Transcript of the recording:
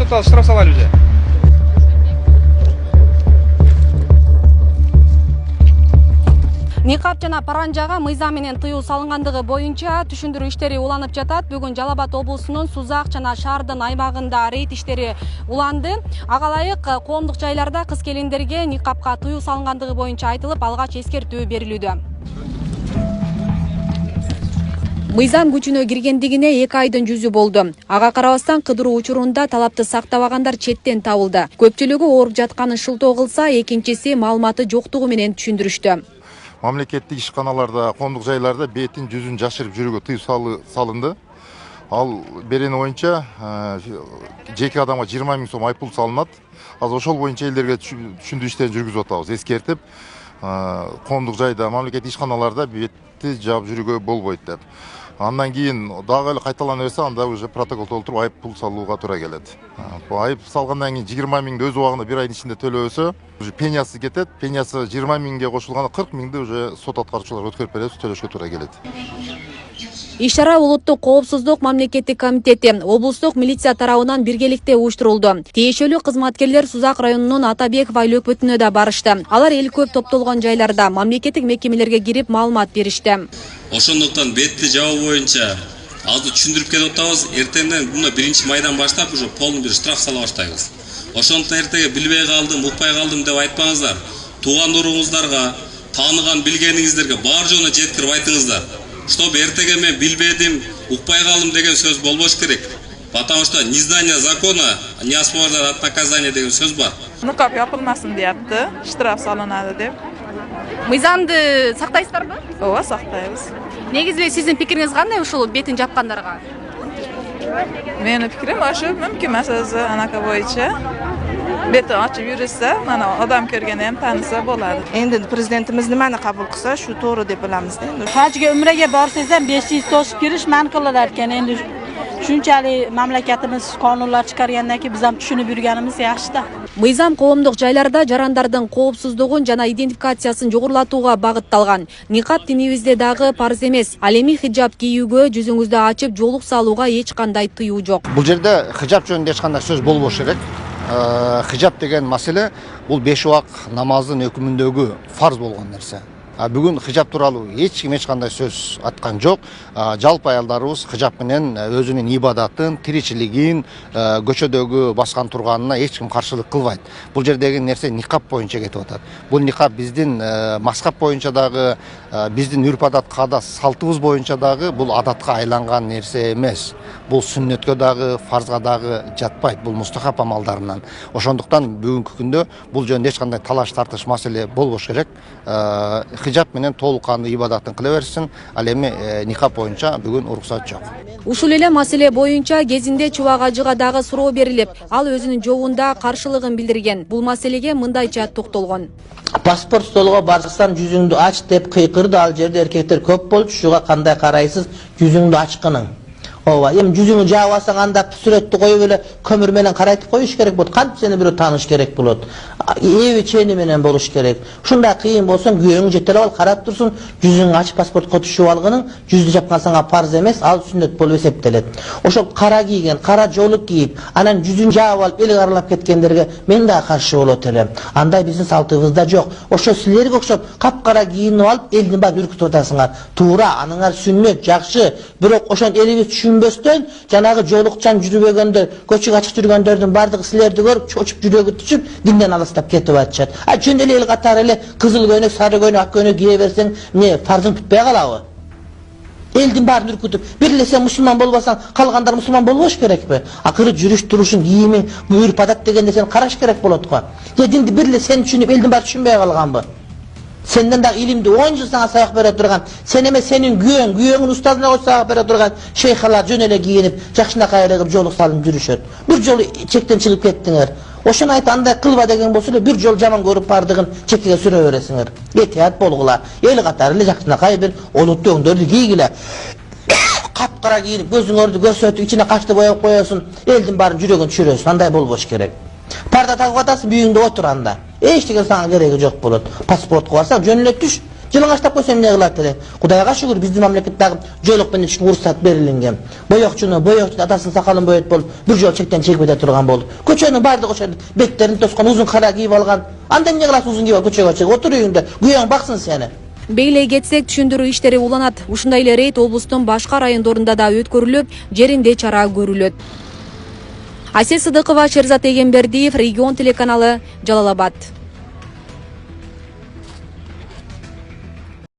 соталып штраф салалы уже. Никап жана паранжага мыйзам менен тыюу салынгандыгы боюнча түшүндүрүү иштери уланып жатат. Бүгүн Жалал Абад облусунун Сузак жана Шаардын аймагында рейд иштери уланды. Ага ылайык коомдук жайларда кыз келиндерге никапка тыюу салынгандыгы боюнча айтылып, алгач эскертүү берилүүдө. Мыйзам күчүнө киргендигине 2 айдын жүзү болду. Ага карабастан кыдыруу учурунда талапты сактабагандар четтен табылды. Көпчүлүгү ооруп жатканын шылтоо кылса, экинчиси маалыматы жоктугу менен түшүндүрүштү. Мамлекеттик ишканаларда, коомдук жайларда бетин, жүзүн жашырып жүрүүгө тыюу салынды. Ал берени боюнча жеке адамга 20 000 сом айыппул салынат. Азыр ошол боюнча элдерге түшүндүрүү иштерин жүргүзүп атабыз. Эскертип, коомдук жайда, мамлекеттик ишканаларда бетти жаап жүрүүгө болбойт деп. Андан кийин дагы эле кайталана берсе, анда уже протокол толтуруп айыппул салууга туура келет. Айып салгандан кийин 20 000 өз убагында 1 айдын ичинде төлөбөсө, уже пенясы кетет. Пенясы 20 000 кошулганда 40 000 уже сот аткаруучуларга өткөрүп беребиз, төлөшкө туура келет. Иш-чара улуттук коопсуздук мамлекеттик комитети, облустук милиция тарабынан биргеликте уюштурулду. Тиешелүү кызматкерлер Сузак районунун Атабеков айлуу өкмөтүнө да барышты. Алар эл көп топтолгон жайларда мамлекеттик мекемелерге кирип маалымат беришти. Ошондуктан бетти жабуу боюнча азыр түшүндүрүп келип атабыз. Эртеңден мына 1-майдан баштап уже полный бир штраф сала баштайбыз. Ошондуктан эртеге билбей калдым, укпай калдым деп айтпаңыздар. Туугандууруңуздарга, тааныган билгениңиздерге бар жолу жеткирип айтыңыздар. Чтобы эртеге мен билбедим, укпай калдым деген сөз болбош керек. Потому что ни здание закона не освобождает от наказания деген сөз бар. Никап япылмасын deyapti, штраф салынады деп. Мыйзамды сактайсыздарбы? Ооба, сактайбыз. Негизи сиздин пикириңиз кандай ушул бетин жапкандарга? Менин пикирим ошо мүмкүн эмес өзү анака боюнча. Бети ачып жүрүшсө, мана адам көргөндө эми тааныса болот. Endi prezidentimiz nimani qabul qilsa, shu to'g'ri deb bilamizda. Endi hajga umraga borsangiz ham 500 to'shib kirish man qilinadi ekan. Endi shunchalik mamlakatimiz qonunlar chiqargandan keyin biz ham tushunib yurganimiz yaxshi-da. Мыйзам коомдук жайларда жарандардын коопсуздугун жана идентификациясын жогорулатууга багытталган. Никап динибизде дагы парз эмес. Ал эми хиджаб кийүүгө, жүзүңүздү ачып жоолук салууга эч кандай тыюу жок. Бул жерде хиджаб жөнүндө эч кандай сөз болбош керек. Хиджаб деген маселе бул 5 убак намаздын өкүмүндөгү фарз болгон нерсе. Бүгүн хиджаб тууралуу эч ким эч кандай сөз аткан жок. Жалпы аялдарыбыз хиджаб менен өзүнүн ибадатын, тиричилигин, көчөдөгү баскан турганына эч ким каршылык кылбайт. Бул жердеги нерсе никап боюнча кетип атат. Бул никап биздин мазхаб боюнча дагы, биздин үрп-адат, каада, салтыбыз боюнча дагы бул адатка айланган нерсе эмес. Бул сүннөткө дагы, фарзга дагы жатпайт. Бул мустахаб амалдарынан. Ошондуктан бүгүнкү күндө бул жөнүндө эч кандай талаш тартыш маселе болбош керек. Хиджаб менен толук кандуу ибадатын кыла берсин. Ал эми никап боюнча бүгүн уруксат жок. Ушул эле маселе боюнча кезинде Чубак ажыга дагы суроо берилип, ал өзүнүн жообунда каршылыгын билдирген. Бул маселеге мындайча токтолгон. Паспорт столуга барсаң жүзүңдү ач деп кыйкырды. Ал жерде эркектер көп болчу. Шуга кандай карайсыз? Жүзүңдү ачкының. Ооба, эми жүзүңү жаап алсаң анда сүрөттү коюп эле көмүр менен карайтып коюш керек болот. Кантип сени бирөө тааныш керек болот. Эби чени менен болуш керек. Ушундай кыйын болсоң күйөөңү жетелеп ал, карап турсун, жүзүңү ачып паспортко түшүп алгының, жүздү жапкан сага парз эмес, ал сүннөт болуп эсептелет. Ошол кара кийген, кара жоолук кийип, анан жүзүн жаап алып эл аралап кеткендерге мен да каршы болот элем. Андай биздин салтыбызда жок. Ошо силерге окшоп капкара кийинип алып элдин баарын үркүтүп атасыңар. Туура, аныңар сүннөт, жакшы. Бирок ошон элибиз түшүнбөстөн жанагы жоолукчан жүрбөгөндөр, көчүк ачык жүргөндөрдүн бардыгы силерди көрүп, чочуп жүрөгү түшүп, динден алыстап кетип атышат. Жөн эле эл катары эле кызыл көйнөк, сары көйнөк, ак көйнөк кие берсең, эмне фарзың бүтпөй калабы? Элдин баарын үркүтүп, бир эле сен мусулман болбасаң, калгандар мусулман болбош керекпи? Акыры жүрүш турушуң, кийими, үрп-адат дегенде сен караш керек болот го. Динди бир эле сен түшүнүп, элдин баары түшүнбөй калганбы? Senden de ilimde 10 yıl sana sayak bere durgan, seneme senin güyöngün ustazına koş sayak bere durgan şeyhalar jönele giyinip, jakşına kayırıp joluk salın yürüşöt. Bir jolu çekten çıkıp kettiңер. Oşun ayt anda kılba degen bolsa bir jol jaman görüp bardığın çekige süre öresinler. Etiyat bolgular. El katarı jakşına kayıp oluttu öңдөрдү giygile. Kapkara giyinip gözüңөрдү görsötüp içine kaçtı boyap koyuyorsun. Eldin barın жүрөгүн түшүрөсүн. Андай болбош керек. Parda takıp atasın büyüğünde otur anda. Eştiğe sana gereği yok bulut. Pasportku varsa jönüne düş. Жылыңаштап көсем ne kılar dedi. Kudayga şükür bizim memleketteki joluk ben için ruhsat berilingen. Boyokçunu atasının sakalın boyat bol bir jol çekten çekip ede turgan boldu. Köçönün bardı koşardı. Betlerini toskan uzun kara giyip algan. Andan ne kılas uzun giyip köçöge çıkıp oturuyorsun güyan baksın seni. Beйлей кетсек, түшүндүрүү иштери уланат. Ушундай эле рейд облустун башка райондорунда да өткөрүлүп, жеринде чара көрүлөт. Асел Сыдыкова, Шерзат Эгембердиев, Регион телеканалы, Жалал Абад.